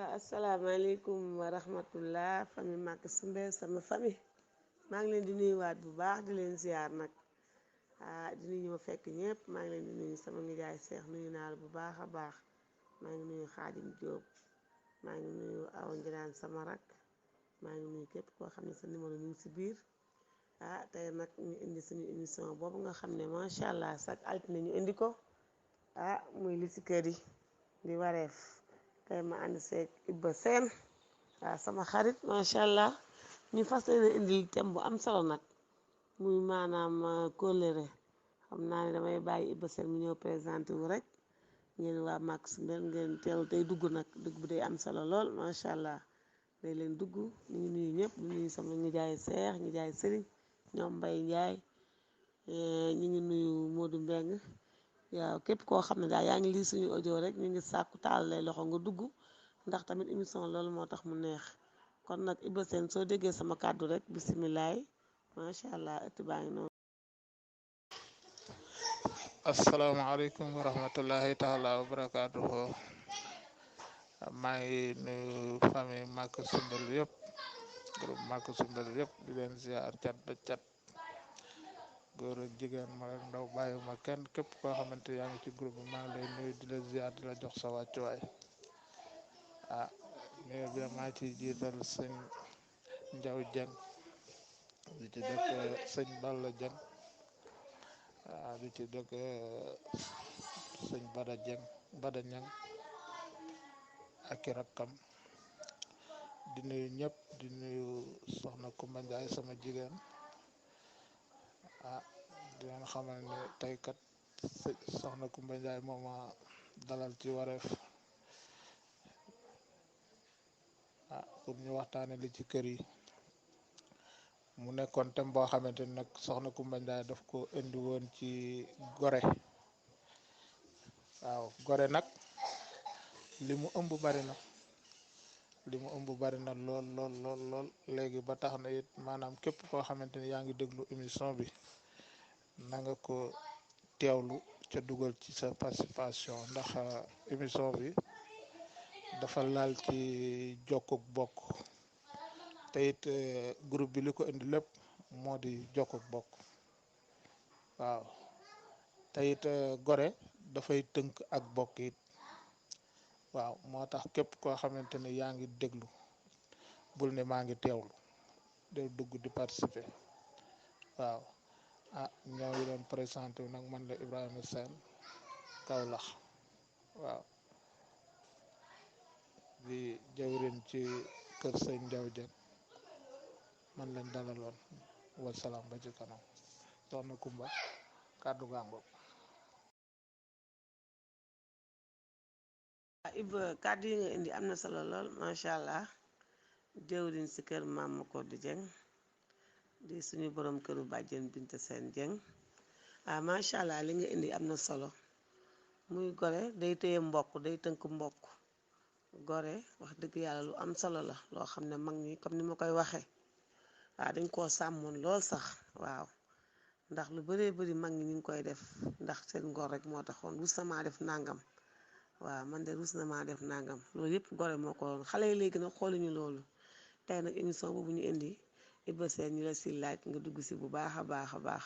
asalaamaaleykum wa rahmatullah famille Màkk Sumbe sama famille maa ngi leen di nuyuwaat bu baax di leen ziar nag di nuyu ma fekk ñëpp maa ngi leen di nuyu sama nijaay Seex nuyu naa la bu baax a baax maa ngi nuyu Xaadim Jóob maa ngi nuyu Awa Njiraan sama rak maa ngi nuyu képp koo xam ne sa numéro ñu ngi si biir tey nag ñu indi suñu émission boobu nga xam ne macha allah chaque altine ñu indi ko muy li si kër yi di wareef tey ma ànd seeg Iba Sène sama xarit macha allah ñu fas leen indi thème bu am solo nag muy maanaam kóllëre xam naa ne damay bàyyi Iba Sène mu ñëw présenté wu rek ngeen waa Màkk Sumbe ngeen teelu tey dugg nag dugg bi day am solo lool macha allah day leen dugg ñu ngi nuyu ñëpp ñu nuyu sama nijaay Seex nijaay Sëriñ ñoom Mbay Njaay ñu ngi nuyu Modou Mbeng waaw képp koo xam ne daal yaa ngi lii suñu audio rek ñu ngi sàkku taal lay loxo nga dugg ndax tamit émission loolu moo tax mu neex kon nag Iba Sène soo déggee sama kàddu rek bisimilaay macha allah ëtt baa ngi noonu. asalaamaaleykum wa rahmatullahi taala wa barakaatuhu maa ngi nuyu famille Màkk Sumbe yëpp groupe Màkk Sumbe yëpp di leen ziar cat ba cat góor ak jigéen mag ak ndaw bàyyiwuma kenn képp koo xamante yaa ngi ci groupe bi maa ngi lay nuyu di la ziar di la jox sa wàccuwaay nuyu bi maa ci jiital sëñ Njaw Jeng di ci dëkk sëñ Balla Jeng di ci dëkk sëñ Bada Ñang ak i rakkam di nuyu ñëpp di nuyu soxna Kumba Njaay sama jigéen di leen xamal ne tey kat soxna Kumba Njaay mooma dalal ci wareef pour ñu waxtaane li ci kër yi mu nekkoon thème boo xamante ni nag soxna Kumba Njaay daf ko indi woon ci gore waaw gore nag li mu ëmb bari na lool lool lool lool léegi ba tax na it maanaam képp koo xamante ni yaa ngi déglu émission bi na nga ko teewlu ca dugal ci sa participation ndax émission bi dafa laal ci jokkuk bokk te it groupe bi li ko indi lépp moo di jokkuk bokk waaw te it gore dafay tënk ak bokk it waaw moo tax képp koo xamante ni yaa ngi déglu bul ne maa ngi teewlu day dugg di participer waaw ñoo ngi doon présenté wu nag man la Ibrahima Sène Kaolack waaw di jawrin ci kër sëñ Njaw Jeng man lañ dalaloon wasalaam ba ci kanam soxna Kumba kàddu gàngoog Iba kàddu yi nga indi am na solo lool macha allah jëwriñ si kër maam Makoddu Jeng di suñu borom këru bàjjen Binta Seen Jeng macha allah li nga indi am na solo muy gore day téye mbokk day tënk mbokk gore wax dëgg yàlla lu am solo la loo xam ne mag ñi comme ni ma koy waxee dañ koo sàmmoon lool sax waaw ndax lu bëree bëri mag ñi ñu ngi koy def ndax seen ngor rek moo taxoon rus na maa def nangam waaw man de rus na maa def nangam loolu yëpp gore moo ko woon xale yi léegi nag xooluñu loolu tey nag émission boobu ñu indi Iba Sène ñu la si laaj nga dugg si bu baax a baax a baax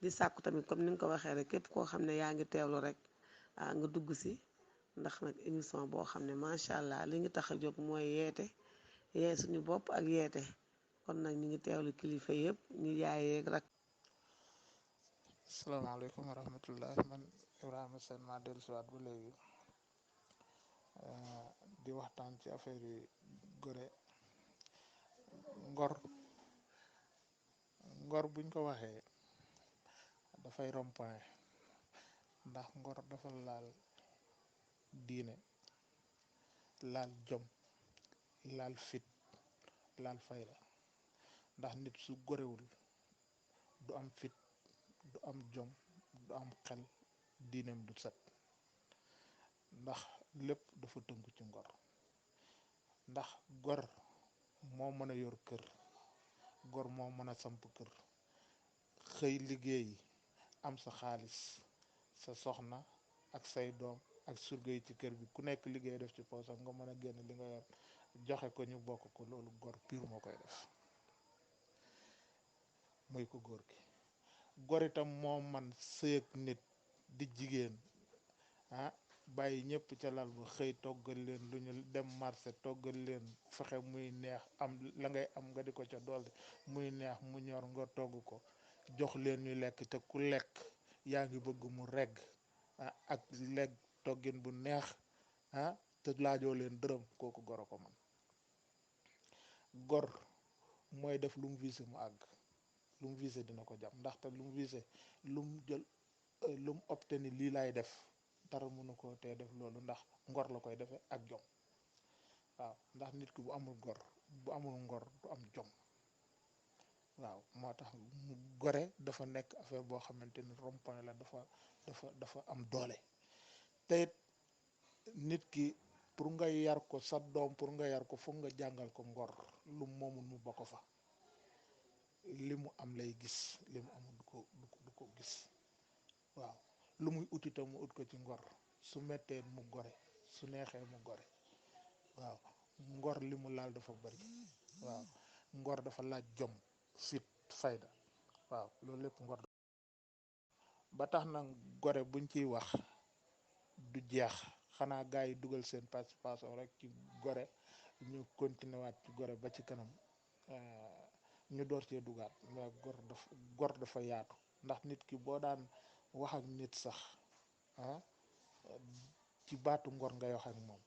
di sàkku tamit comme ni nga ko waxee rek képp koo xam ne yaa ngi teewlu rek nga dugg si ndax nag émission boo xam ne macha allah li ngi tax a jóg mooy yeete yee suñu bopp ak yeete kon nag ñu ngi teewlu kilifa yëpp ñu yaayeeg rak. asalaamaaleykum wa rahmatullah man Ibrahima Sène maa dellusiwaat ba léegi di waxtaan ci affaire yi gore ngor buñ ko waxee dafay rond-point ndax ngor dafa laal diine laal jom laal fit laal fayda ndax nit su gorewul du am fit du am jom du am xel diineem du set ndax lépp dafa tënku ci ngor ndax gor moo mën a yor kër gor moo mën a samp kër xëy liggéey am sa xaalis sa soxna ak say doom ak surga yi ci kër bi ku nekk liggéey def ci poosam nga mën a génn li nga yor joxe ko ñu bokk ko loolu gor pur moo koy def muy ko góor gi gor itam moo man sëyëg nit di jigéen bàyyi ñëpp ca lal ba xëy toggal leen lu ñu dem marché toggal leen fexe muy neex am la ngay am nga di ko ca dolli muy neex mu ñor nga togg ko jox leen ñu lekk te ku lekk yaa ngi bëgg mu regg ak legg toggin bu neex te laajoo leen dërëm kooku gor a ko man gor mooy def lu mu visé mu àgg lu mu visé dina ko jàpp ndaxte lu mu visé lu mu jël lu mu obtenu lii laay def dara mënu ko tee def loolu ndax ngor la koy defee ak jom waaw ndax nit ki bu amul ngor du am jom waaw moo tax mu gore dafa nekk affaire boo xamante ni rond-point la dafa am doole te it nit ki pour nga yar ko sa doom pour nga yar ko foog nga jàngal ko ngor lu moomul mu bokk fa li mu am lay gis li mu amul du ko gis waaw lu muy ut itam mu ut ko ci ngor su mettee mu gore su neexee mu gore waaw ngor li mu laal dafa bari waaw ngor dafa laaj jom fit fayda waaw loolu lépp ngor ba tax na gore buñ ciy wax du jeex xanaa gars yi dugal seen participation rek ci gore ñu continuer waat ci gore ba ci kanam ñu door cee dugaat mais gor dafa yaatu ndax nit ki boo daan wax ak nit sax ci baatu ngor ngay wax ak moom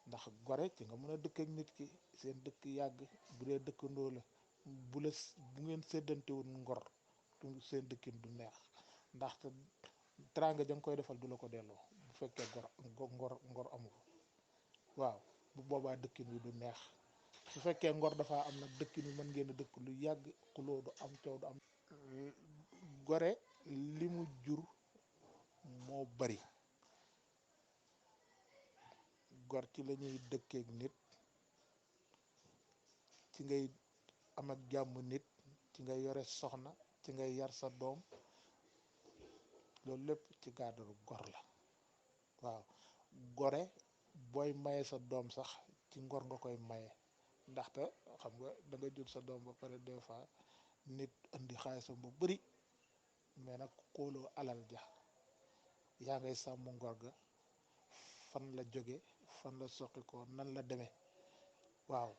ndax gore ci nga mën a dëkk ak nit ki seen dëkk yàgg bu dee dëkkandoo la bu ngeen séddantewul ngor seen dëkkin du neex ndaxte teraanga ja nga koy defal du la ko delloo bu fekkee ngor amu ko waaw bu boobaa dëkkin wi du neex su fekkee ngor dafa am nag dëkkin wi mën ngeen a dëkk lu yàgg xuloo du am coow du am gore li mu jur moo bari gor ci la ñuy dëkkeek nit ci ngay am ak jàmm nit ci ngay yore soxna ci ngay yar sa doom loolu lépp ci cadre gor la waaw gore booy maye sa doom sax ci ngor nga koy maye ndaxte xam nga da nga jur sa doom ba pare des fois nit indi xaalisam bu bari mais nag xooloo alal ja yaa ngay sàmm ngor ga fan la jóge fan la soqi ko nan la demee waaw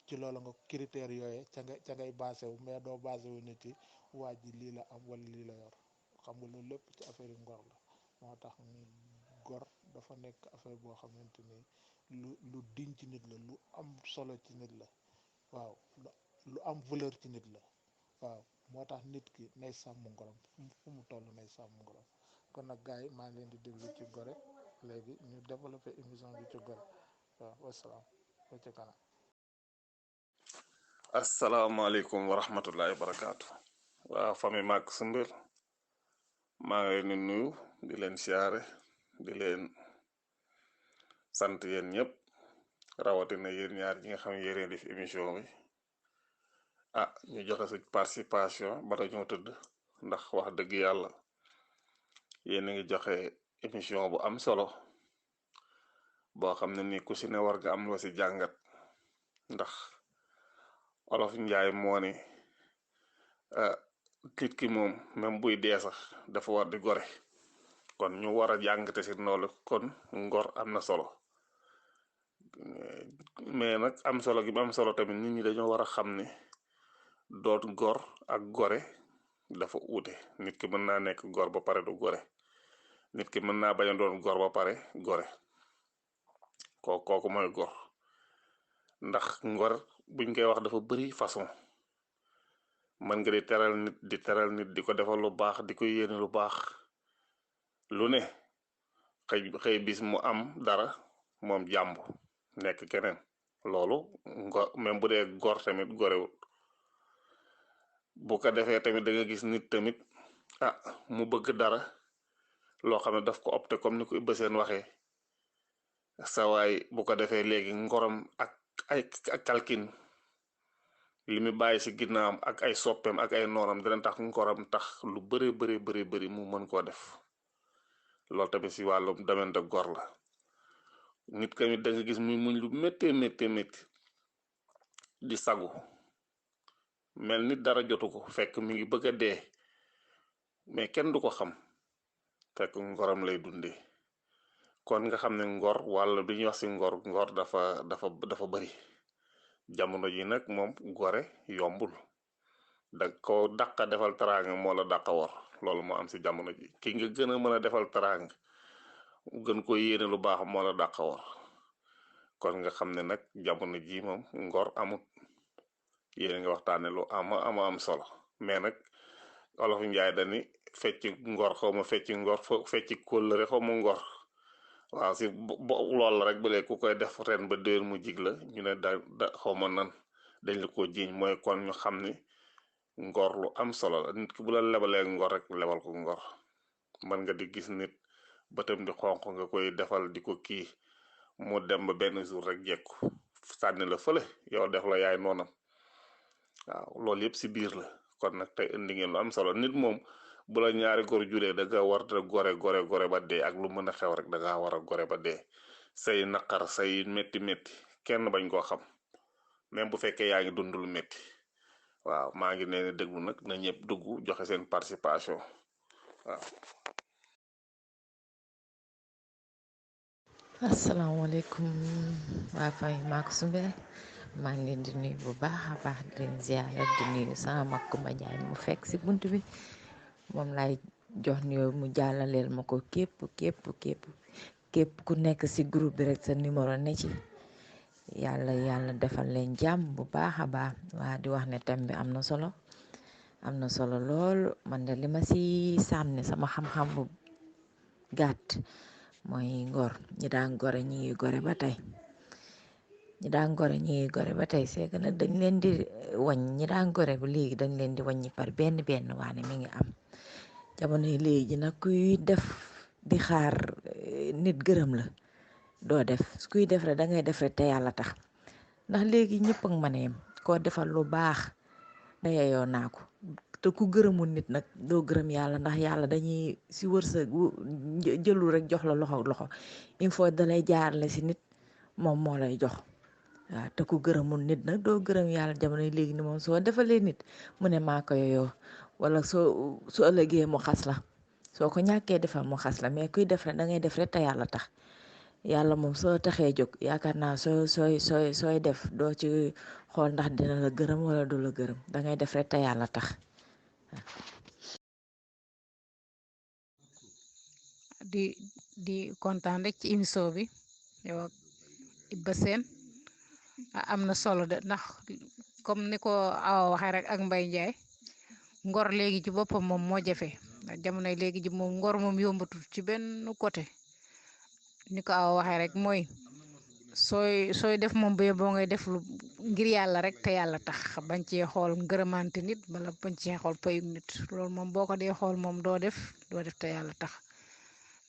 ci loolu nga critères yooye ca ngay basé wu mais doo basé wu nit ci waa ji lii la am wala lii la yor xam nga loolu lépp ci affaire yu ngor la moo tax gor dafa nekk affaire boo xamante ni lu diñ ci nit la lu am solo ci nit la waaw lu am valeur ci nit la waaw moo tax nit ki nay sàmm ngorom fu mu toll nay sàmm ngorom kon nag gars yi maa ngi leen di déglu ci gore léegi ñu développé émission bi ci gore waaw wasalaam ba ci kanam. asalaamaaleykum wa rahmatullahi wa barakaatu. waaw famille Mack Soumbér maa ngi leen di nuyu di leen siyaare di leen sant yéen ñëpp rawatina yéen ñaar ñi nga xam yéen def émission bi ñu joxe suñ participation ba dañoo tëdd ndax wax dëgg yàlla yéen a ngi joxe émission bu am solo boo xam ne ni ku si ne war nga am loo si jàngat ndax olof njaay moo ni nit ki moom même buy dee sax dafa war di gore kon ñu war a jàngate si noonu kon ngor am na solo mais nag am solo gi am solo tamit nit ñi dañoo war a xam ne doot gor ak gore dafa uute nit ki mën naa nekk gor ba pare du gore nit ki mën naa bañ a doon gor ba pare gore kooku mooy gor ndax ngor buñ koy wax dafa bari façon mën nga di teral nit di ko defal lu baax di ko yéene lu baax lu ne xëy bis mu am dara moom jàmbu nekk keneen loolu ngor même bu dee gor tamit gorewut bu ko defee tamit da nga gis nit tamit mu bëgg dara loo xam ne daf ko opté comme ni ko Ibba Seen waxee sawaay bu ko defee léegi ngorom ak ay kalkin li mu bàyyi si ginnaawam ak ay soppeem ak ay noonam dina tax ngoram tax lu bëri mu mën koo def loolu tamit si wàllum domaine de gor la. nit tamit da nga gis muy muñ lu méttee métti di sagu mel nit dara jotu ko fekk mi ngi bëgg a dee mais kenn du ko xam fekk ngoram lay dundee. kon nga xam ne ngor wàll bi ñuy wax si ngor dafa bari. jamono ji nag moom gore yombul da ko dàqa defal teraanga moo la dàqa wor loolu moo am si jamono ji ki nga gën a mën a defal teraanga gën ko yéene lu baax moo la dàqa wor. kon nga xam ne nag jamono ji moom ngor amut. yéen nga waxtaane lu am solo mais nag olof njaay dani fecci ngor xaw ma fecci ngor fecci kóllëre xaw ma ngor. waaw si loolu la rek ba léegi ku koy def ren ba déwén mu jig la ñu ne da xaw ma nan dañ la ko jiiñ mooy kon ñu xam ni ngor lu am solo la nit ki bu la lebalee ngor rek lebal ko ngor. man nga di gis nit bëtam di xonq nga koy defal di ko kii mu dem ba benn jour rek jekku sànni la fële yow def la yaay noonam. waaw loolu yëpp si biir la kon nag tey indi ngeen lu am solo nit moom bu la ñaari góor juree da nga war a gore ba dee ak lu mën a xew rek da nga war a gore ba dee say naqar say métti kenn bañ koo xam même bu fekkee yaa ngi dund lu métti. waaw maa ngi leen di déglu nag na ñëpp dugg joxe seen participation waaw. asalaamaaleykum waa fay Maka Sumbel maa ngi leen di nuyu bu baax a baax di leen ziyaara di nuyu sama mag Kumba Njaay mu fekk si bunt bi moom lay jox nuyoo mu jàllaleel ma ko képp ku nekk si groupe bi rek sa numéro ne ci yàlla defal leen jàmm bu baax a baax waa di wax ne thème bi am na solo lool man de li ma si sànni sama xam-xam bu gàtt mooy ngor ñi daan gore ñi ngi gore ba tey c'est que nag dañ leen di wañ ñi daan gore ba léegi dañ leen di waññi par benn waane mi ngi am jamono yi léegi nag kuy def di xaar nit gërëm la doo def kuy def rek da ngay def rek te yàlla tax ndax léegi ñëpp ak maneem koo defal lu baax da yeyoo naa ko te ku gërëmul nit nag doo gërëm yàlla ndax yàlla dañuy si wërsëg jëlul rek jox la loxo il faut dalay jaarale si nit moom moo lay jox waaw te ku gërëmul nit nag doo gërëm yàlla jamono yi léegi ni moom soo defalee nit mu ne maa ko yooyoo wala su ëllëgee mu xas la soo ko ñàkkee defal mu xas la mais kuy def rek da ngay def rek te yàlla tax yàlla moom soo taxee jóg yaakaar naa sooy def doo ci xool ndax dina la gërëm wala du la gërëm da ngay def rek te yàlla tax. di kontaan rek ci émission bi yow ak Iba Sène am na solo de ndax comme ni ko Awa waxee rek ak Mbaye Ndiaye ngor léegi ci boppam moom moo jafe ndax jamonoy léegi ji moom ngor moom yombatul ci benn côté ni ko Awa waxee rek mooy sooy def moom ba boo ngay def lu ngir yàlla rek te yàlla tax bañ cee xool ngërëmante nit bala bañ cee xool payum nit loolu moom boo ko dee xool moom doo def te yàlla tax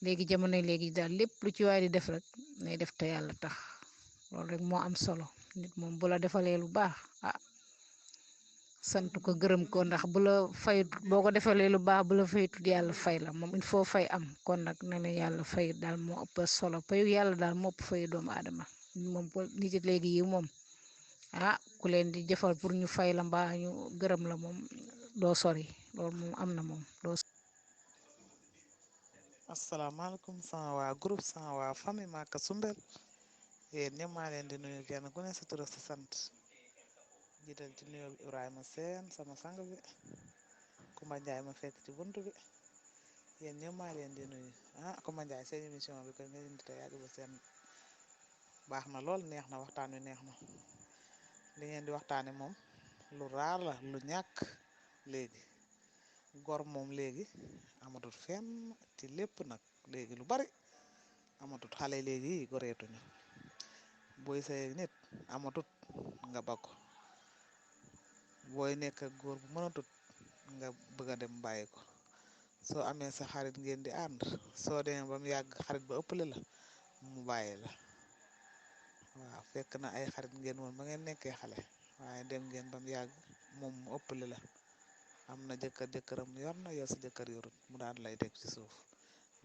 léegi jamono léegi daal lépp lu ci waay di def rek nay def te yàlla tax loolu rek moo am solo nit moom bu la defalee lu baax sant ko gërëm ko ndax bu la fayut boo ko defalee lu baax bu la faytut yàlla fay la moom il faut fay am kon nag ne na yàlla fay daal moo ëpp solo payu yàlla daal moo ëpp fayu doomu aadama moom nit yi léegi yi moom ku leen di jëfal pour ñu fay la mbaa ñu gërëm la moom doo sori loolu moom am na moom doo asalaamaaleykum sama waa groupe sama waa famille Maka Sumbel yéen ñëpp maa leen di nuyu kenn ku ne sa tur ak sa sant jiital ci nuyoo bi Ibrahima Sène sama sang bi Kumba Njaay ma fekk ci buntu bi yéen ñëpp maa leen di nuyu Kumba Njaay seen émission bi ko nga indi tey ak Iba Sène baax na lool neex na waxtaan wi neex na li ngeen di waxtaane moom lu raar la lu ñàkk léegi gor moom léegi amatut fenn ci lépp nag léegi lu bari amatut xale léegi yi goreetuñu booy say nit amatut nga bakko booy nekk ak góor bu mënatut nga bëgg a dem bàyyi ko soo amee sa xarit ngeen di ànd soo demee ba mu yàgg xarit ba ëppale la mu bàyyi la waaw fekk na ay xarit ngeen woon ba ngeen nekkee xale waaye dem ngeen ba mu yàgg moom mu ëppale la am na jëkkëram yor na yow sa jëkkër yorut mu daan lay teg ci suuf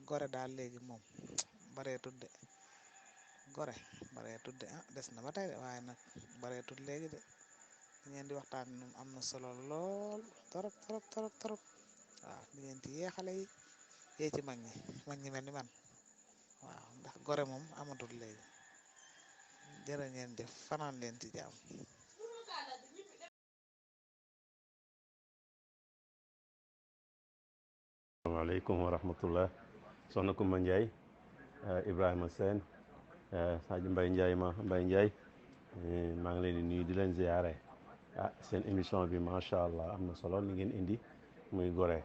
gore daal léegi moom bareetut de gore bareetut de des na ba tey de waaye nag bareetut léegi de ngeen di waxtaan moom am na solo lool torop torop torop torop waaw di ngeen ci yee xale yi yee ci mag ñi mel ni man waaw ndax gore moom amatul léegi jërë ngeen jëf fanaan leen ci jàmm. asalaamaaleykum wa rahmatullah soxna Kumba Ndiaye Ibrahima Sène Sadio Mbaye Ndiaye Mbaye Ndiaye maa ngi leen di nuyu di leen ziyaare seen émission bi macha allah am na solo li ngeen indi muy gore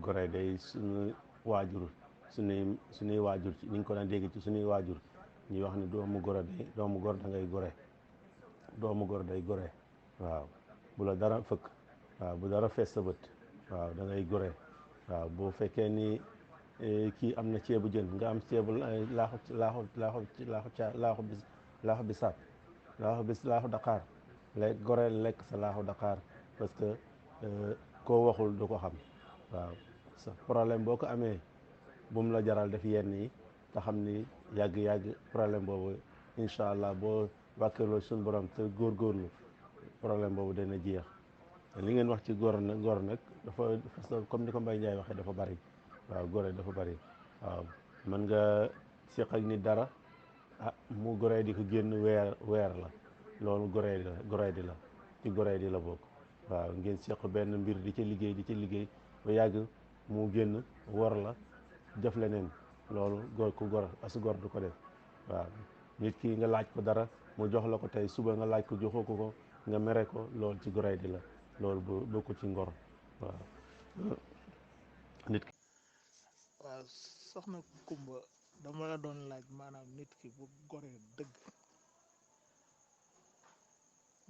gore day suñu waajur suñuy waajur ni nga ko daan dégg ci suñuy waajur ñuy wax ne doomu gor da ngay gore doomu gor day gore waaw bu la dara fëkk waaw bu dara fees sa bët waaw da ngay gore waaw boo fekkee ni kii am na ceebu jën nga am ceebu laaxu Dakar goreel lekk sa laaxu Dakar parce que koo waxul du ko xam waaw sa problème boo ko amee bu mu la jaral def yenn yi te xam ni yàgg-yàgg problème boobu incha allah boo wàkkeeloo suñu borom te góorgóorlu problème boobu dana jeex li ngeen wax ci gor nag dafa comme ni ko Mbaye Ndiaye waxee dafa bari waaw gore dafa bari waaw mën nga séq ak nit dara mu goree di ko génn weer la loolu goree di la ci goree di la bokk waaw ngeen séq benn mbir di ca liggéey ba yàgg mu génn wor la def leneen loolu as gor du ko def waaw nit ki nga laaj ko dara mu jox la ko tey suba nga laaj ko joxoo ko nga mere ko loolu ci goree di la loolu bokku ci ngor waaw nit ki waaw soxna Kumba dama la doon laaj maanaam nit ki bu goree dëgg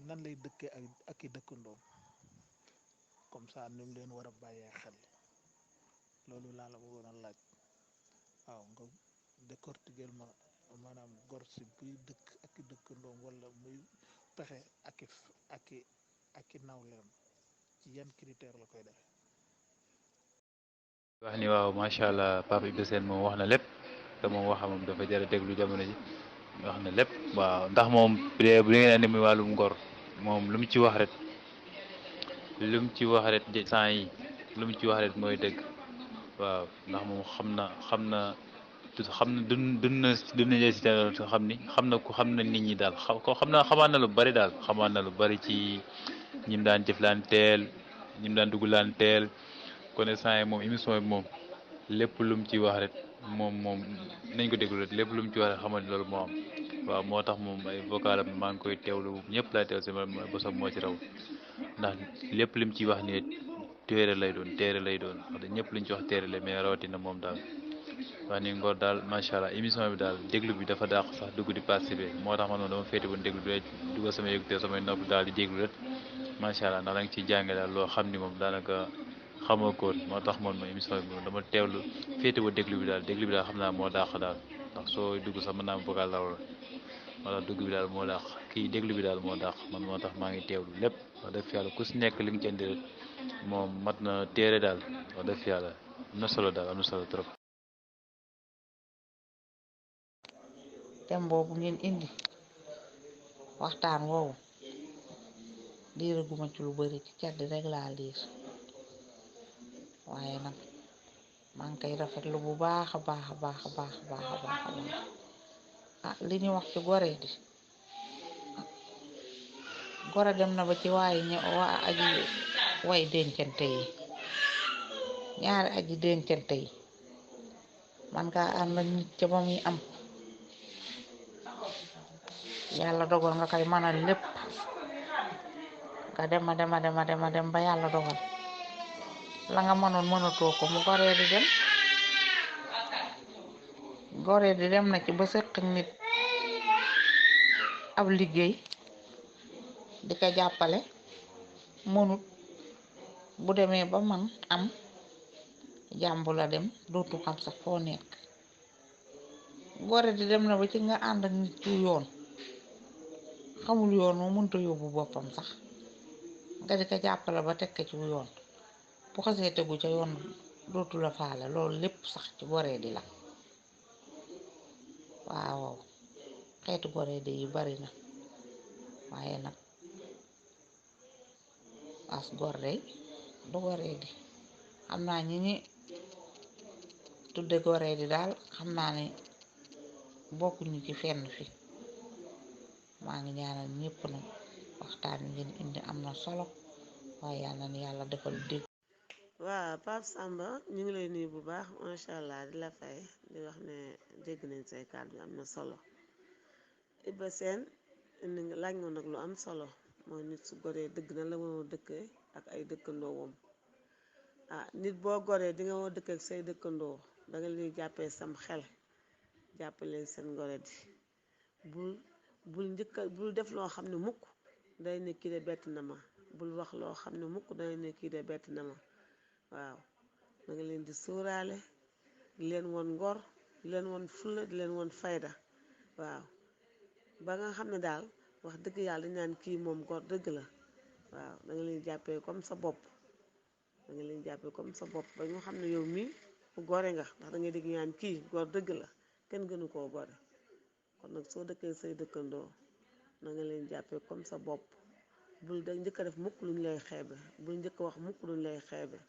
nan lay dëkkee ak i dëkkandoom comme ça ni mu leen war a bàyyee xel loolu laa la bëggoon a laaj waaw nga décortiquer ma maanaam gor si buy dëkk ak i dëkkandoom wala muy pexe ak i nawleem ci yan critère la koy defee. wax ni waaw macha allah Papa Ibra Sène moom wax na lépp te moom moom dafa jar a déglu jamono ji wax na lépp waaw ndax moom bu ngeen andi muy wàllum ngor moom lu mu ci wax rek sant yi lu mu ci wax rek mooy dëgg waaw ndax moom xam na dund na si xam na nit ñi daal xamaan na lu bari daal xamaan na lu bari ci ñim daan jëflanteel ñim daan dugglanteel connaissant yi moom émission bi moom lépp lu mu ci wax rek moom nañ ko déglu rek lépp lu mu ci wax rek xamal loolu moo am waaw moo tax moom ay vocal am maa ngi koy teewlu ñëpp laay teew si bosam moo ci raw ndax lépp li mu ciy wax ni téere lay doon wax dëgg ñëpp lu ñu ci wax téere la mais rawatina moom daal wax ni ngor daal macha allah émission bi daal déglu bi dafa dàq sax dugg di participer moo tax man moom dama féete woon déglu bi dugal sama yëgte samay nopp daal di déglu rek macha allah ndax da nga ciy jànge daal loo xam ni moom daanaka xamoo ko moo tax man mooy émission bi dama teewlu féete woon déglu bi daal xam naa moo dàq daal ndax soo dugg sax mën naa am vocal la moo tax dugg bi daal moo dàq kii déglu bi daal moo dàq man moo tax maa ngi teewlu lépp wax dëgg yàlla ku si nekk li nga ci indi rek moom mat na téere daal wax dëgg yàlla am na solo daal am na solo trop. thème boobu ngeen indi waxtaan woowu liiraguma ci lu bari ci caddi rek laa liir waaye nag maa ngi koy rafetlu bu baax a baax li ñu wax ci gore di gore dem na ba ci aji way dencante yi ñaari aji dencante yi man nga ànd ak nit ca ba muy am yàlla dogal nga koy mënal lépp nga dem ba yàlla dogal la nga mënoon mënatoo ko mu goree di dem na ci ba sëq nit ab liggéey di ko jàppale mënut bu demee ba man am jàmbu la dem dootu xam sax foo nekk gore di dem na ba ci nga ànd ak nit ci yoon xamul yoon moo mënta yóbbu boppam sax nga di ko jàppale ba teg ko ci yoon bu xasee tegu ca yoon dootu la faale loolu lépp sax ci goree di la waaw xeetu goree di yi bari na waaye nag as gor dey du goree di xam naa ñi tudde goree di daal xam naa ne bokkuñu ci fenn fi maa ngi ñaanal ñépp nag waxtaan wi ngeen indi am na solo waaye yàlla na yàlla defal dégg waaw Pape Samba ñu ngi lay nuyu bu baax macha allah di la fay di wax ne dégg nañ say kàddu am na solo Iba Sène indi nga laaj nga nag lu am solo mooy nit su goree dëgg na la moo dëkkee ak ay dëkkandoowam nit boo goree di nga woo dëkk ak say dëkkandoo da nga leen jàppee sam xel jàppaleen seen gore di bul def loo xam ne mukk day ne kii de bett na ma bul wax loo xam ne mukk day ne kii de bett na ma waaw da nga leen di sóoraale di leen won ngor di leen won fulla di leen won fayda waaw ba nga xam ne daal wax dëgg yàlla dañ naan kii moom gor dëgg la waaw da nga leen jàppee comme sa bopp da nga leen jàppee comme sa bopp ba ñu xam ne yow mii ku gore nga ndax da ngay dégg ñaan kii gor dëgg la kenn gënu koo gore kon nag soo dëkkee say dëkkandoo na nga leen jàppee comme sa bopp bul da njëkk a def mukk luñ lay xeebe bul njëkk a wax mukk luñ lay xeebe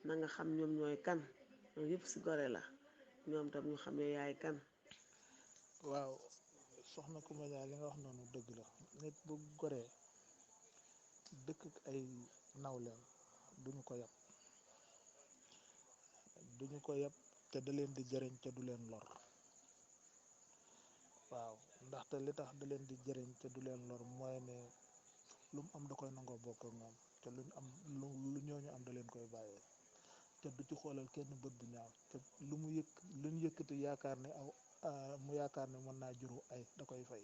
na nga xam ñoom ñooy kan loolu yëpp si gore la ñoom tam ñu xamee yaay kan. waaw soxna Coumba Ndiaye li nga wax noonu dëgg la nit bu goree dëkk ak ay nawleem duñu ko yab te da leen di jëriñ te du leen lor waaw ndaxte li tax da leen di jëriñ te du leen lor mooy ne lu mu am da koy nangoo bokk ak moom te luñ am lu ñooñu am da leen koy bàyyee te du ci xoolal kenn bët bu ñaaw te luñ yëkkati yaakaar ne mu yaakaar ne mën naa juru ay da koy fay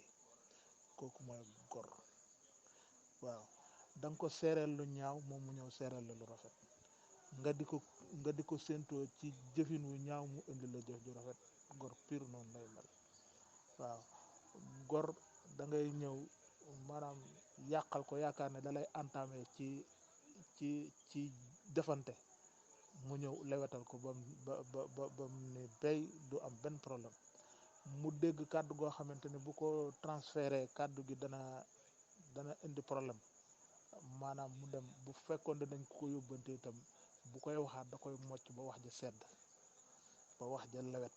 kooku mooy gor waaw danga ko seereel lu ñaaw moom mu ñëw seereel la lu rafet nga di ko séentoo ci jëfin wu ñaaw mu indi la jëf ju rafet gor pire noonu lay mel waaw gor da ngay ñëw maanaam yàqal ko yaakaar ne dalay entamé ci defante mu ñëw lewetal ko ba mu ne bay du am benn problème mu dégg kàddu goo xamante ne bu ko transféré kàddu gi dana indi problème maanaam mu dem bu fekkoon ne dañ ko yóbbante itam bu koy waxaat da koy mocc ba wax ja sedd ba wax ja lewet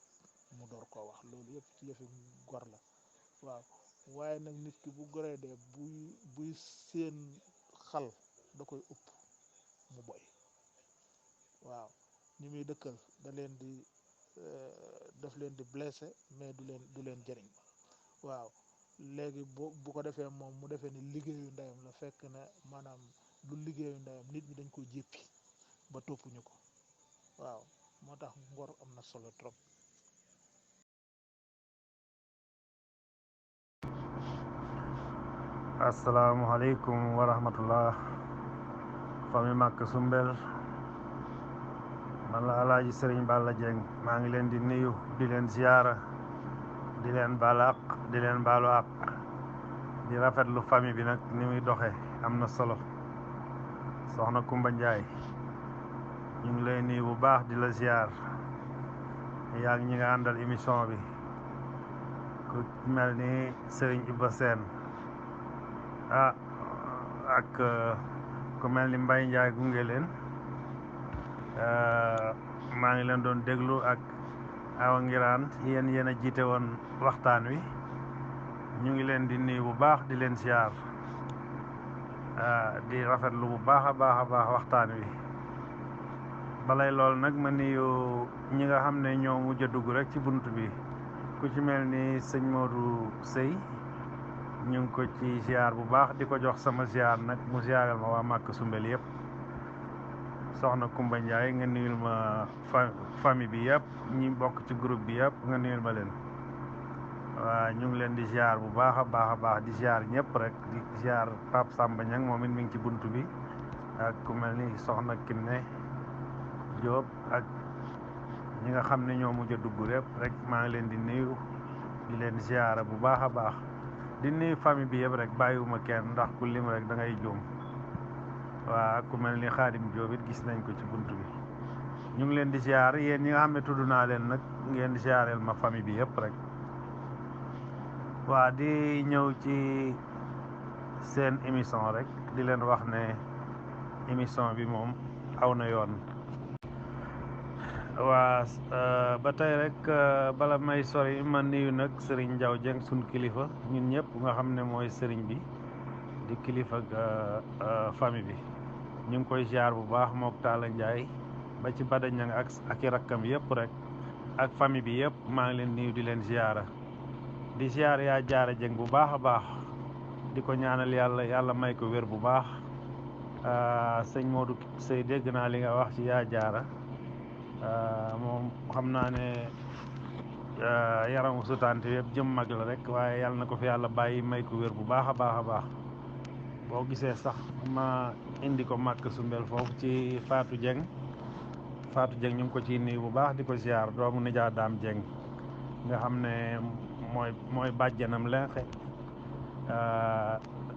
mu door koo wax loolu yëpp ci yëfi gor la waaw waaye nag nit ki bu goree dee buy seen xal da koy upp mu boy waaw ñi muy dëkkal daf leen di blessé mais du leen jëriñ waaw léegi bu ko defee moom mu defee ni liggéeyu ndeyam la fekk na maanaam lu liggéeyu ndeyam nit ñi dañ ko jéppi ba toppuñu ko waaw moo tax ngor am na solo trop. asalaamualeykum wa rahmatullah famille Màkka Sumbel man la alaaji Sëriñ Balla Dieng maa ngi leen di nuyu di leen ziyaara di leen baalu àq di leen baalu àq di rafetlu famille bi nag ni muy doxe am na solo soxna Coumba Ndiaye ñu ngi lay nuyu bu baax di la ziyaar yaa ngi ñi nga àndal émission bi ku mel ni Sëriñ Iba Sène ak ku mel ni Mbaye Ndiaye gunge leen maa ngi leen doon déglu ak Awa Ngiraan yéen a jiite woon waxtaan wi ñu ngi leen di nuyu bu baax di leen siyaar di rafetlu bu baax a baax waxtaan wi balay loolu nag ma nuyu ñi nga xam ne ñoo mujj a dugg rek ci bunt bi ku ci mel ni sëñ Modou Sey ñu ngi ko ci ziar bu baax di ko jox sama ziar nag mu ziaral ma waa Màkka Sumbel yëpp soxna Coumba Ndiaye nga nuyul ma famille bi yëpp ñi bokk ci groupe bi yëpp nga nuyul ma leen waa ñu ngi leen di ziar bu baax a baax di ziar ñëpp rek di ziar Pape Samba Niang moom it mi ngi ci bunt bi ak ku mel ni soxna Kiné Diop ak ñi nga xam ne ñoo mujj a dugg lépp rek maa ngi leen di nuyu di leen ziar bu baax a baax di nuyu famille bi yëpp rek bàyyiwuma kenn ndax ku lim rek da ngay juum waa ku mel ni Xaadim Jóob it gis nañ ko ci bunt bi ñu ngi leen di ziar yéen ñi nga xam ne tudd naa leen nag ngeen di ziareel ma famille bi yëpp rek waa di ñëw ci seen émission rek di leen wax ne émission bi moom aw na yoon waa ba tey rek bala may sori ma nuyu nag Serigne Diaw Dieng suñ kilifa ñun ñëpp nga xam ne mooy Serigne bi di kilifa famille bi ñu ngi koy ziar bu baax mook Talla Ndiaye ba ci Bada Ñang ak i rakkam yëpp rek ak famille bi yëpp maa ngi leen nuyu di leen ziara di ziar yaa jaara Dieng bu baax a baax di ko ñaanal yàlla may ko wér bu baax sëñ Modou Sey dégg naa li nga wax ci yaa jaara moom xam naa ne yaramu sutante yëpp jëm mag la rek waaye yàlla na ko fi yàlla bàyyi may ko wér bu baax a baax a baax boo gisee sax ma indi ko màkk sumbel foofu ci Fatou Dieng ñu ngi ko ciy nuyu bu baax di ko ziar doomu nijaa daam Dieng nga xam ne mooy bàjjanam lenxe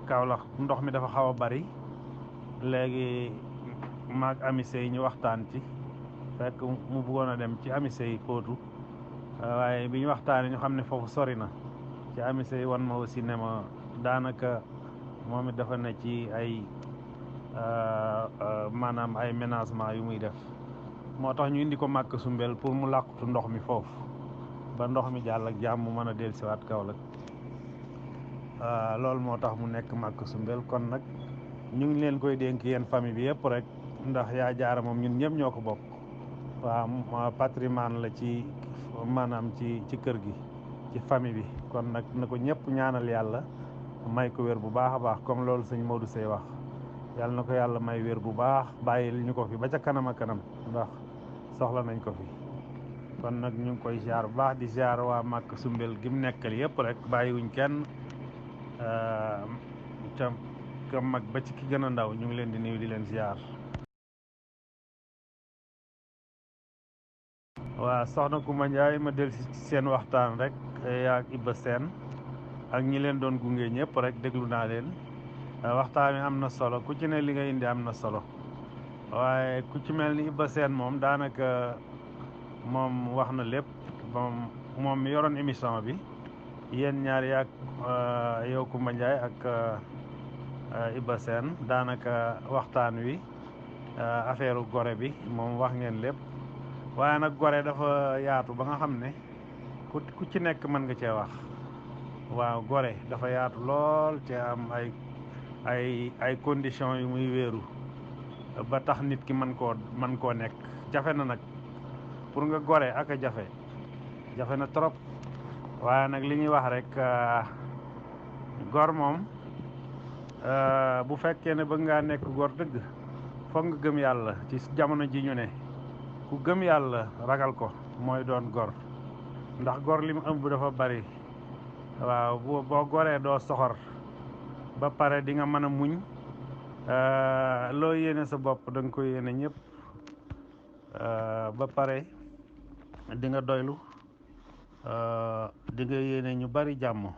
Kaolack ndox mi dafa xaw a bari léegi maag amise yi ñu waxtaan ci fekk mu bëggoon a dem ci amise yi kóotu waaye bi ñu waxtaanee ñu xam ne foofu sori na ci amise yi wan ma aussi ne ma daanaka moom it dafa ne ci ay maanaam ay ménagement yu muy def moo tax ñu indi ko màkk sumbel pour mu làqutu ndox mi foofu ba ndox mi jàll ak jàmm mu mën a dellusiwaat Kaolack loolu moo tax mu nekk màkk sumbel kon nag ñu ngi leen koy dénk yéen famille bi yëpp rek ndax yaa jaara moom ñun ñëpp ñoo ko bokk waaw patrimoine la ci maanaam ci kër gi ci famille bi kon nag na ko ñëpp ñaanal yàlla may ko wér bu baax a baax comme loolu sëñ Modou Sey wax yàlla na ko yàlla may wér bu baax bàyyil ñu ko fi ba ca kanam a kanam ndax soxla nañ ko fi kon nag ñu ngi koy ziar bu baax di ziar waa màkk sumbel gi mu nekkal yëpp rek bàyyiwuñ kenn ka mag ba ci ki gën a ndaw ñu ngi leen di nuyu di leen ziar. waa soxna Koumba Ndiaye ma del si seen waxtaan rek yaa ak Iba Sène ak ñi leen doon gunge ñëpp rek déglu naa leen waxtaan wi am na solo ku ci ne li nga indi am na solo waaye ku ci mel ni Iba Sène moom daanaka moom wax na lépp moom mi yoroon émission bi yéen ñaar yaag yow Koumba Ndiaye ak Iba Sène daanaka waxtaan wi affaire gore bi moom wax ngeen lépp waaye nag gore dafa yaatu ba nga xam ne ku ci nekk mën nga cee wax waaw gore dafa yaatu lool te am ay conditions yu muy wéeru ba tax nit ki mën koo nekk jafe na nag pour nga gore ak a jafe na trop waaye nag li ñuy wax rek gor moom bu fekkee ne bëgg ngaa nekk gor dëgg foog nga gëm yàlla ci jamono ji ñu ne ku gëm yàlla ragal ko mooy doon gor ndax gor li mu ëmb dafa bari waaw boo goree doo soxor ba pare di nga mën a muñ loo yéene sa bopp da nga ko yéene ñëpp ba pare di nga doylu di nga yéene ñu bari jàmm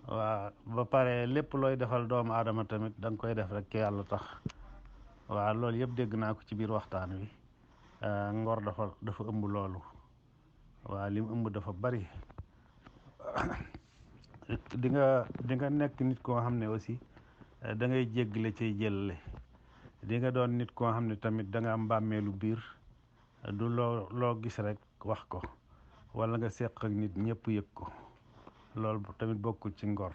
waaw ba pare lépp looy defal doomu aadama tamit da nga koy def rek ki yàlla tax waaw loolu yëpp dégg naa ko ci biir waxtaan wi ngor dafa ëmb loolu waaw li mu ëmb dafa bari di nga nekk nit koo xam ne aussi da ngay jéggale cay jëlale di nga doon nit koo xam ne tamit da nga am bàmmeelu biir du loo gis rek wax ko wala nga seq ak nit ñëpp yëg ko loolu tamit bokkul ci ngor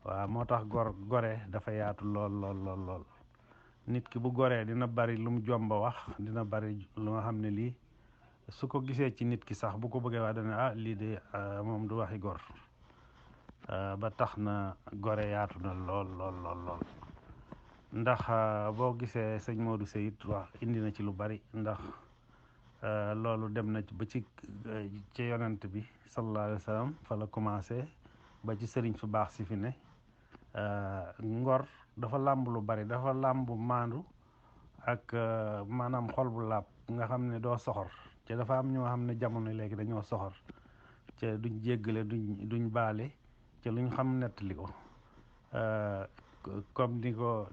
waaw moo tax gore dafa yaatu lool nit ki bu goree dina bari lu mu jomba wax dina bari lu nga xam ne lii su ko gisee ci nit ki sax bu ko bëggee wax dana lii de moom du waxi gor ba tax na gore yaatu na lool ndax boo gisee sëñ Modou Seyit wax indi na ci lu bari ndax loolu dem na ba ci yonent bi sallallahu alayhi wa sallam fa la commencé ba ci sëriñ su baax si fi ne ngor dafa làmb lu bari dafa làmb maandu ak maanaam xol bu làpp nga xam ne doo soxor te dafa am ñoo xam ne jamono léegi dañoo soxor te duñ jéggale duñ baale te luñ xam nettali ko comme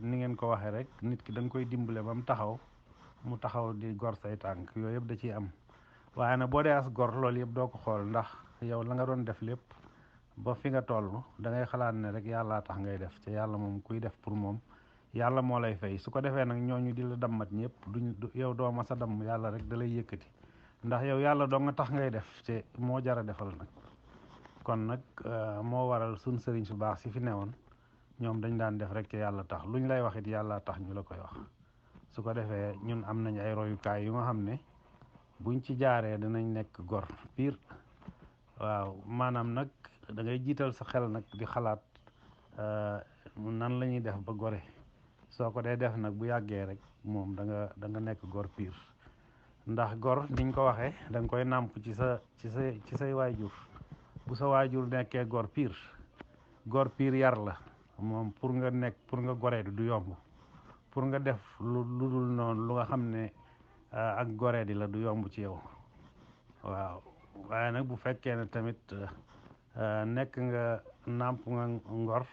ni ngeen ko waxee rek nit ki da nga koy dimbale ba mu taxaw mu taxaw di gor say tànk yooyu yëpp da ciy am waaye nag boo dee as gor loolu yëpp doo ko xool ndax yow la nga doon def lépp ba fi nga toll da ngay xalaat ne rek yàllaa tax ngay def te yàlla moom kuy def pour moom yàlla moo lay fay su ko defee nag ñooñu di la dammat ñëpp yow doo ma sa damm yàlla rek da lay yëkkati ndax yow yàlla doo nga tax ngay def te moo jara defal nag kon nag moo waral suñ sëriñ su baax si fi newoon ñoom dañ daan def rek te yàlla tax luñ lay wax it yàlla tax ñu la koy wax su ko defee ñun am nañ ay royukaay yu nga xam ne buñ ci jaaree dinañ nekk gor pire waaw maanaam nag da ngay jiital sa xel nag di xalaat nan la ñuy def ba gore soo ko dee def nag bu yàggee rek moom da nga nekk gor pire ndax gor niñ ko waxee da nga koy nàmp ci say waajur bu sa waajur nekkee gor pire yar la moom pour nga goree du yomb pour nga def lu dul noonu lu nga xam ne ak goree di la du yomb ci yow waaw waaye nag bu fekkee ne tamit nekk nga nàmp nga ngor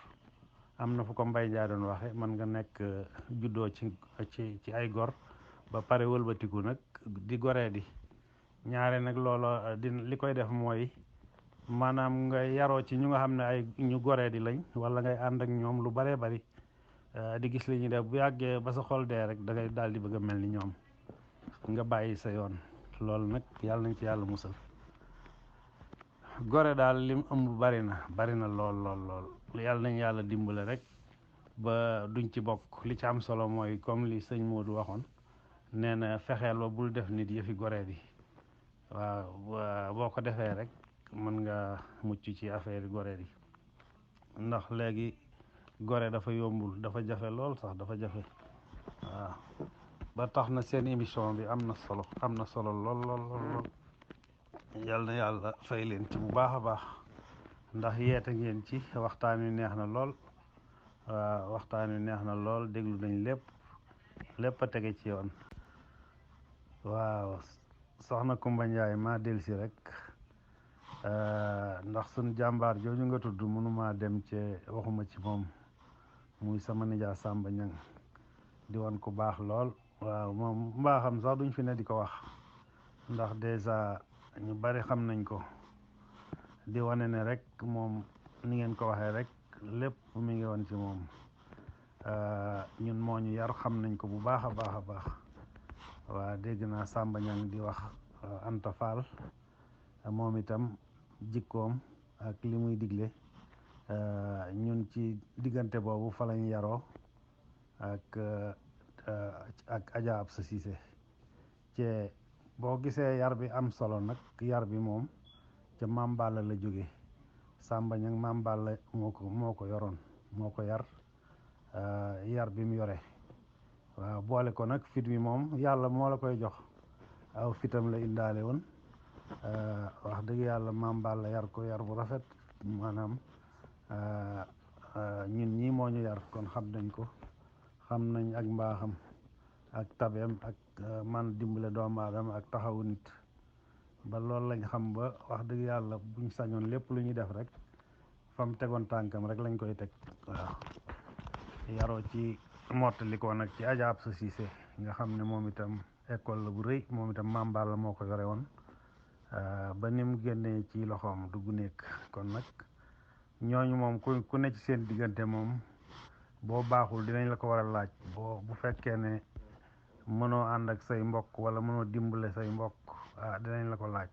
am na fu ko Mbay Njaay doon waxe man nga nekk juddoo ci ay gor ba pare wëlbatiku nag di goree di ñaare nag loolo li koy def mooy maanaam nga yaroo ci ñu nga xam ne ay ñu goree di lañ wala ngay ànd ak ñoom lu baree bari di gis li ñuy def bu yàggee ba sa xol dee rek da ngay daal di bëgg a mel ni ñoom nga bàyyi sa yoon loolu nag yàlla nañ ci yàlla musal gore daal lim ëmb bari na lool yàlla nañ yàlla dimbale rek ba duñ ci bokk li ci am solo mooy comme li sëñ Modou waxoon nee na fexeel ba bul def nit yëfi gore di waaw boo ko defee rek mën nga mucc ci affaire yi gore di ndax léegi gore dafa yombul dafa jafe lool sax dafa jafe waaw ba tax na seen émission bi am na solo lool yal na yàlla fay leen ci bu baax a baax ndax yeete ngeen ci waxtaan wi neex na lool waaw waxtaan wi neex na lool déglu nañ lépp a tege ci yoon waaw soxna Kumba Njaay maa delsi rek ndax suñ jàmbaar jooju nga tudd mënuma dem ci waxuma ci moom muy sama nijaa Sàmba Ñang di woon ku baax lool waaw moom mbaaxam sax duñ fi ne di ko wax ndax dèjà ñu bari xam nañ ko di wane ne rek moom ni ngeen ko waxee rek lépp mi ngi woon ci moom ñun moo ñu yar xam nañ ko bu baax a baax waa dégg naa Sàmba Ñang di wax Anta Fall moom itam jikkoom ak li muy digle ñun ci diggante boobu fa lañ yaroo ak Adja Absa Cissé ci boo gisee yar bi am solo nag yar bi moom ca Maam Balla la jóge Sàmba Ñang Maam Balla moo ko yoroon moo ko yar bi mu yore waaw boole ko nag fit wi moom yàlla moo la koy jox aw fitam la indaale woon wax dëgg yàlla Maam Balla yar ko yar bu rafet maanaam ñun ñii moo ñu yar kon xam nañ ko xam nañ ak mbaaxam ak tabeem ak man dimbale doomu aadama ak taxawu nit ba loolu lañ xam ba wax dëgg yàlla buñ sañoon lépp lu ñuy def rek fam tegoon tànkam rek lañ koy teg waaw yaroo ci mottali ko nag ci Adja Absa Cissé nga xam ne moom itam école la bu rëy moom itam Maam Balla moo ko yore woon ba ni mu génnee ci loxoom dugg nekk kon nag ñooñu moom ku ne ci seen diggante moom boo baaxul dinañ la ko war a laaj bu fekkee ne mënoo ànd ak say mbokk wala mënoo dimbale say mbokk dinañ la ko laaj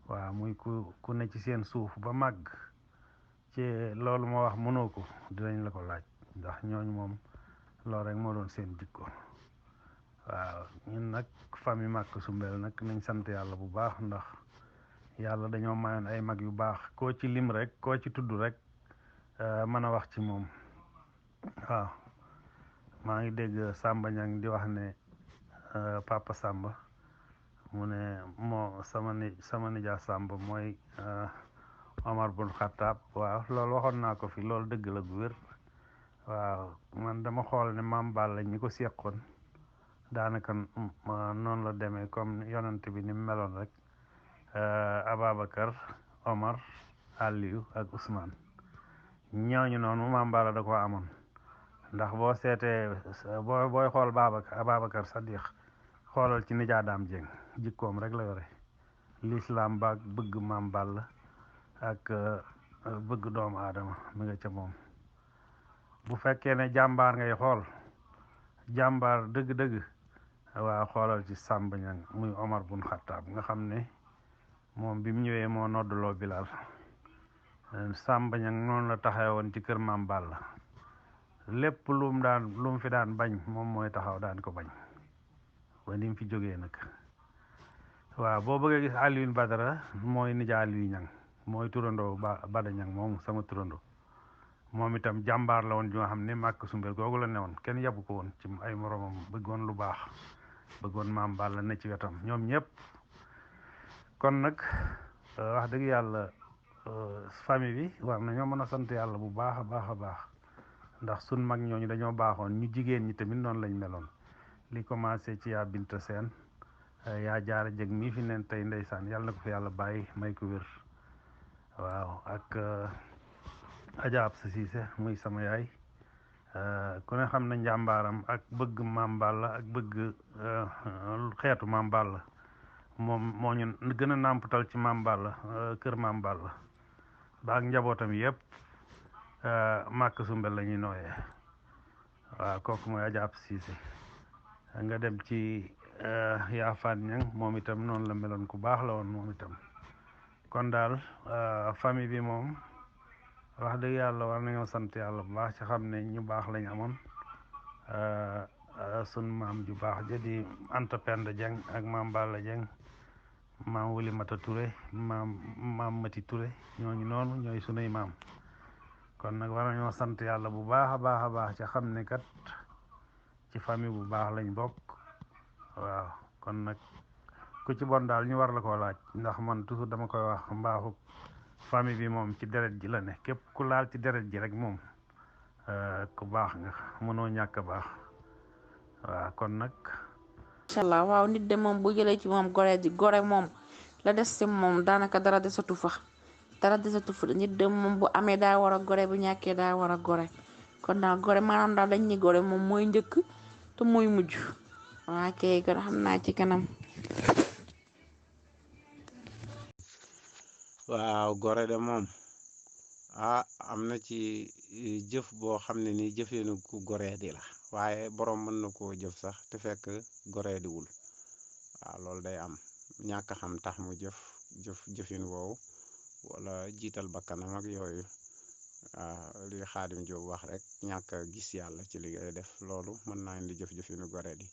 waaw muy ku ne ci seen suuf ba màgg ci loolu moo wax mënoo ko dinañ la ko laaj ndax ñooñu moom loolu rek moo doon seen jikko waaw ñun nag famille Màkka Sumbel nag nañ sant yàlla bu baax ndax yàlla dañoo mayoon ay mag yu baax koo ci lim rek koo ci tudd rek mën a wax ci moom waaw maa ngi dégg Sàmba Ñang di wax ne Papa Sàmba mu ne moo sama nijaa Sàmba mooy Omar bun Xattaab waaw loolu waxoon naa ko fi loolu dëgg la gu wér waaw man dama xool ne Maam Balla ñi ko seqoon daanaka noonu la demee comme yonent bi ni mu meloon rek Ababacar Omar Aliou ak Ousmane ñooñu noonu Maam Balla da ko amoon ndax boo seetee booy xool Ababacar Sadiq xoolal ci Nijaa Daam Jeng jikkoom rek la yore lislaam baag bëgg Maam Balla ak bëgg doomu aadama mi nga ca moom bu fekkee ne jàmbaar ngay xool jàmbaar dëgg-dëgg waa xoolal ci Samba Ñang muy Omar bun Xattaab nga xam ne moom bi mu ñëwee moo nodduloo Bilal Samba Ñang noonu la taxawoon ci kër Maam Balla lépp lu mu fi daan bañ moom mooy taxaw daan ko bañ ba ni mu fi jógee nag waaw boo bëggee gis Alioune Badara mooy nija Aliou Ñang mooy turandoo Bada Ñang moomu sama turandoo moom itam jàmbaar la woon ju nga xam ne màkk sumbel googu la newoon kenn yabu ko woon ci ay moromam bëggoon lu baax bëggoon Maam Balla ne ci wetam ñoom ñëpp kon nag wax dëgg yàlla famille bi war nañoo mën a sant yàlla bu baax a baax a baax ndax sun mag ñooñu dañoo baaxoon ñu jigéen ñi tamit noonu lañ meloon li commencé ci yaa Binta Seen yaa jaara jëg mii fi neen tey ndeysaan yàlla na ko fi yàlla bàyyi may ko wér waaw ak Adja Absa Siise muy sama yaay ku ne xam na njàmbaaram ak bëgg Maam Balla ak bëgg xeetu Maam Balla moom moo ñu gën a nàmpatal ci Maam Balla kër Maam Balla ba ak njabootam yëpp màkk sumbel la ñuy nooyee waaw kooku mooy Adja Absa Siise nga dem ci yaa faat ñang moom itam noonu la meloon ku baax la woon moom itam kon daal famille bi moom wax dëgg yàlla war nañoo sant yàlla bu baax ci xam ne ñu baax lañ amoon sun maam ju baax ja di Anta Penda Jeng ak Maam Balla Jeng maam Wuli Mata Touré maam Mati Touré ñooñu noonu ñooy sunuy maam kon nag war nañoo sant yàlla bu baax a baax a baax ci xam ne kat ci famille bu baax lañ bokk waaw kon nag ku ci bon daal ñu war la koo laaj ndax man toujours dama koy wax mbaaxu famille bi moom ci deret ji la ne képp ku laal ci deret ji rek moom ku baax nga mënoo ñàkk a baax waaw kon nag incha allah waaw nit de moom bu jëlee ci moom gore moom la des ci moom daanaka dara desatu fa nit de moom bu amee daa war a gore bu ñàkkee daa war a gore kon daal gore maanaam daal dañ ni gore moom mooy njëkk te mooy mujj waa kay kon xam naa ci kanam. waaw gore de moom am na ci jëf boo xam ne nii jëfeenu ku goree di la waaye borom mën na koo jëf sax te fekk goree diwul waaw loolu day am ñàkk xam tax mu jëfin woowu wala jiital bakkanam ak yooyu waaw li Xaadim Jóob wax rek ñàkk a gis yàlla ci li ngay def loolu mën naa indi jëfinu goree di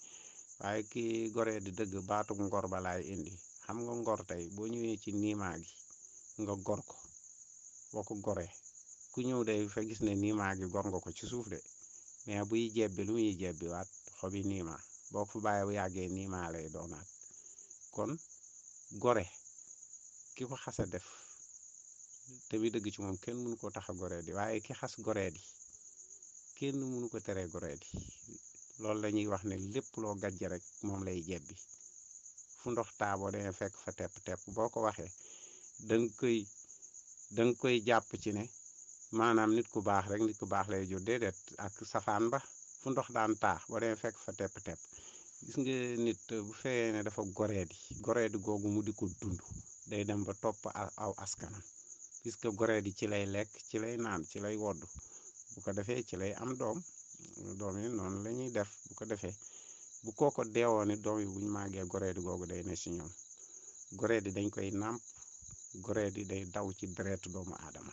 waaye kii goree di dëgg baatu ngor ba laay indi xam nga ngor tey boo ñëwee ci niimaa gi nga gor ko boo ko goree ku ñëw day fa gis ne niimaa gi gor nga ko ci suuf de mais buy jebbi lu muy jebbi waat xobi niimaa boo ko fa bàyyi bu yàggee niimaa lay doonaat kon gore ki ko xasa def te bi dëgg ci moom kenn mënu ko tax a goree di waaye ki xas goree di kenn mënu ko teree goree di loolu la ñuy wax ne lépp loo gàjj rek moom lay jebbi fu ndox taaboo dana fekk fa tepp-tepp boo ko waxee danga koy jàpp ci ne maanaam nit ku baax rek nit ku baax lay jur déedéet ak safaan ba fu ndox daan taax boo dana fekk fa tepp-tepp gis nga nit bu fekkee ne dafa goreedi googu mu di ko dund day dem ba topp aw askanam puisque goreedi ci lay lekk ci lay naan ci lay wodd bu ko defee ci lay am doom yi noonu la ñuy def bu ko defee bu kooko deewoo ni doom yi buñ màggee goreedi googu day ne ci ñoom goreedi dañ koy nàmp goreedi day daw ci deretu doomu aadama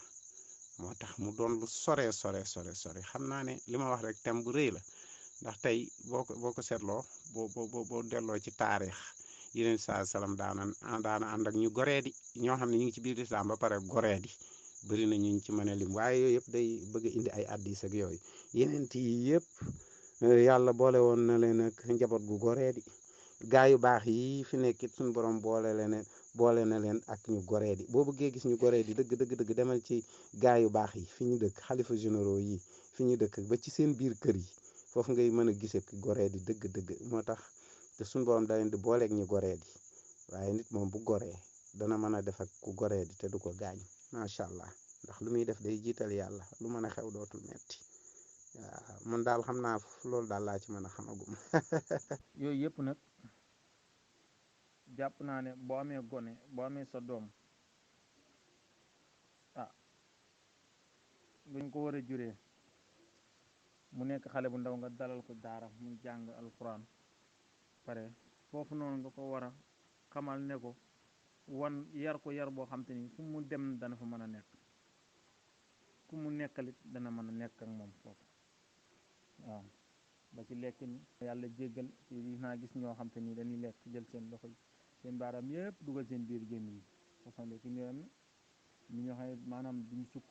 moo tax mu doon lu sore xam naa ne li ma wax rek thème bu rëy la ndax tey boo ko seetloo boo delloo ci taarix yeneen saa salaam daana ànd ak ñu goreedi ñoo xam ne ñu ngi ci biir lislaam ba pare goreedi bëri na ñu ci mën a lim waaye yooyu yëpp day bëgg indi ay addis ak yooyu yeneen yi yëpp yàlla boole woon na leen ak njaboot gu goreedi gaa yu baax yi fi nekkit suñu borom boole na leen ak ñu goreedi boo bëggee gis ñu goreedi dëgg demal ci gaa yu baax yi fi ñu dëkk xalifa généraux yi fi ñu dëkk ba ci seen biir kër yi foofu ngay mën a gisee ki goreedi dëgg moo tax te suñu borom da leen di booleeg ñu goreedi waaye nit moom bu goree dana mën a def ak ku goreedi te du ko gaañ macha allah ndax lu muy def day jiital yàlla lu mën a xew dootul metti waaw man daal xam naa loolu daal laa ci mën a xamagum yooyu yëpp nag jàpp naa ne boo amee gone boo amee sa doom ah luñ ko war a juree mu nekk xale bu ndaw nga dalal ko daara mu jàng alquran pare foofu noonu nga ko war a xamal ne ko wan yar ko yar boo xam te ni fu mu dem dana fa mën a nekk ku mu nekkalit dana mën a nekk ak moom foofu waaw ba ci lekk ni yàlla jéggal ci naa gis ñoo xam te ni dañuy lekk jël seen loxo seen baaraam yëpp dugal seen biir gémmiñ yi façon lekk ñoo am ni ñoo xam ne maanaam duñ sukk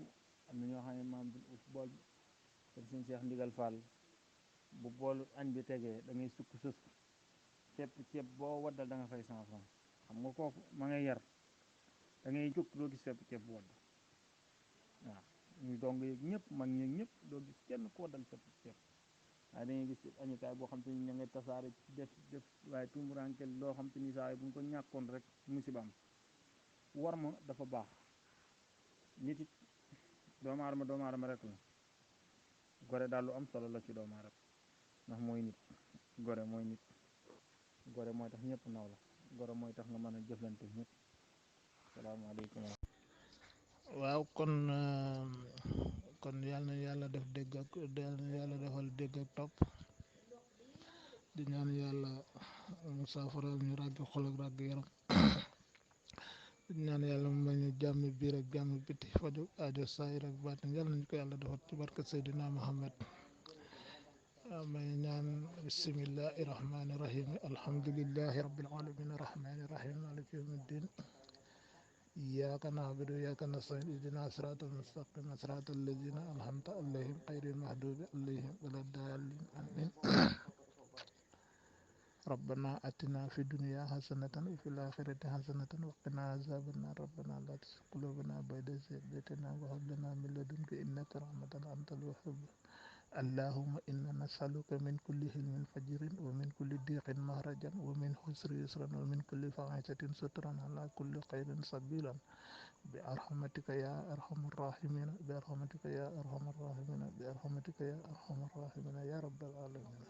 am na ñoo xam ne maanaam duñ ut bool bi te seen Seex Ndigal Fall bu boolu añ bi tegee da ngay sukk sës ceeb boo waddal da nga fay 100 francs xam nga kooku ma ngay yar da ngay jóg doo gis ceeb bu wadd waaw ñu dong yeeg ñëpp mag ñeeg ñëpp doo gis kenn ko waddal ceeb waaye dañuy gis añukaay boo xam te ni ña ngay tasaare def waaye tumburankel loo xam te ni saa yi bu ñu ko ñàkkoon rek musibaam war ma dafa baax nit it doomu aadama rek la gore daal lu am solo la ci doomu aadama ndax mooy nit gore mooy nit gore mooy tax ñëpp naw la gore mooy tax nga mën a jëflante ñëpp salaamaaleykum. waaw kon yàlla na yàlla def dégg ak yàlla defal dégg ak topp di ñaan yàlla mu saafaral ñu ràgg xol ak ràgg yaram di ñaan yàlla mu may ñu jàmm biir ak jàmm biti faju aajo saayir ak baatin yàlla nañu ko yàlla defal ci barke Seydina Muhammad may ñaan bismillahi rahmani rahim alhamdulillahi rabbil alamin arrahmani rahim maliki yawmiddin إياك نعبد وإياك نستعين اهدنا الصراط المستقيم صراط الذين أنعمت عليهم غير المغضوب عليهم ولا الضالين آمين ربنا آتنا في الدنيا حسنة وفي الآخرة حسنة وقنا عذاب النار ربنا لا تزغ قلوبنا بعد إذ هديتنا وهب لنا من لدنك إنك رحمة أنت الوهاب اللهم إنا نسألك من كل حلم فجر ومن كل ضيق مهرجا ومن حسر يسرا ومن كل فاحشة سترا على كل خير سبيلا برحمتك يا أرحم الراحمين برحمتك يا أرحم الراحمين برحمتك يا أرحم الراحمين يا رب العالمين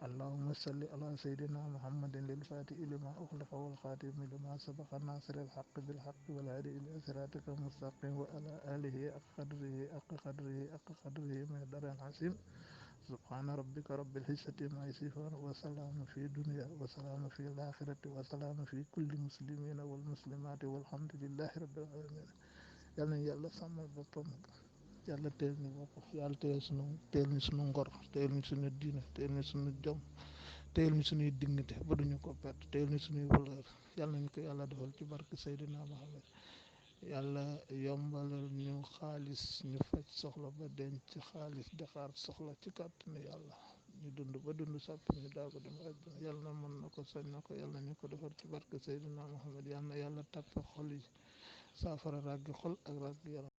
اللهم صل على سيدنا محمد للفاتح لما أخلق والخاتم لما سبق ناصر الحق بالحق والهادي إلى صراطك المستقيم وعلى آله حق قدره مقدار العظيم سبحان ربك رب العزة ما يصفون وسلام في الدنيا وسلام في الآخرة وسلام في كل مسلمين والمسلمات والحمد لله رب العالمين yàlla na yàlla sàmmal boppam yàlla teel ñu bopp yàlla teel ñu sunu ngor teel ñu sunu diine teel ñu sunu jom teel ñu sunuy dignité ba duñu ko perte teel ñu sunuy valeur yàlla nañu ko yàlla defal ci barke Seydina Muhammad yàlla yombalal ñu xaalis ñu faj soxla ba denc xaalis di xaar soxla ci kàttanu yàlla ñu dund ba dund sàpp ñu daago dem àjjana yàlla mën na ko sañ na ko yàlla ñu ko defal ci barke Seydina Muhammad yàlla na yàlla tàppe xol yi saafara ràggi xol ak ràggi yaram.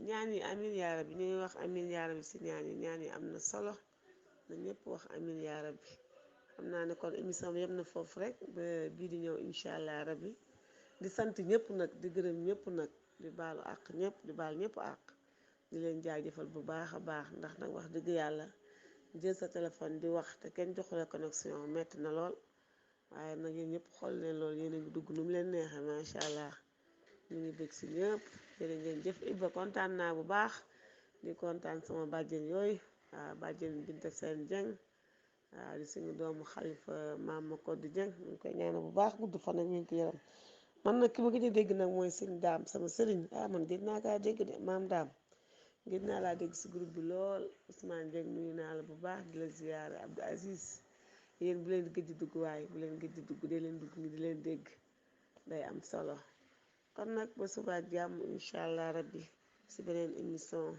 ñaan yi amin yaa rabbi ñuy wax amin yaa rabbi si ñaan yi am na solo na ñëpp wax amin yaa rabbi xam naa ne kon émission bi yem na foofu rek ba bii di ñëw incha allah rabbi di sant ñëpp nag di gërëm ñëpp nag di baalu àq ñëpp di baal ñëpp àq di leen jaajëfal bu baax a baax ndax nag wax dëgg yàlla jël sa téléphone di wax te kenn joxule connexion metti na lool waaye nag yéen ñëpp xool leen loolu yéen a ngi dugg nu mu leen neexee macha allah ñu ngi bëgg si ñëpp jërë ngeen jëf Ibba kontaan naa bu baax di kontaan sama bàjjen yooyu waaw bàjjen Binta Seen Jeng waaw di suñu doomu xalifa maam ma Koddu Jeng ñu ngi koy ñaanal bu baax gudd fan ak ñu ngi ko yaram man nag ki ma gëj a dégg nag mooy sëñ daam sama sëriñ man gëj naa kaa dégg de maam daam gëj naa laa dégg si groupe bi lool Ousmane Jeng nuyu naa la bu baax di la ziyaare Abdou Aziz yéen bu leen gëj di dugg waaye bu leen gëj di dugg dee leen dugg ngi di leen dégg day am solo kon nag ba suba ak jàmm incha allah rabbi si beneen émission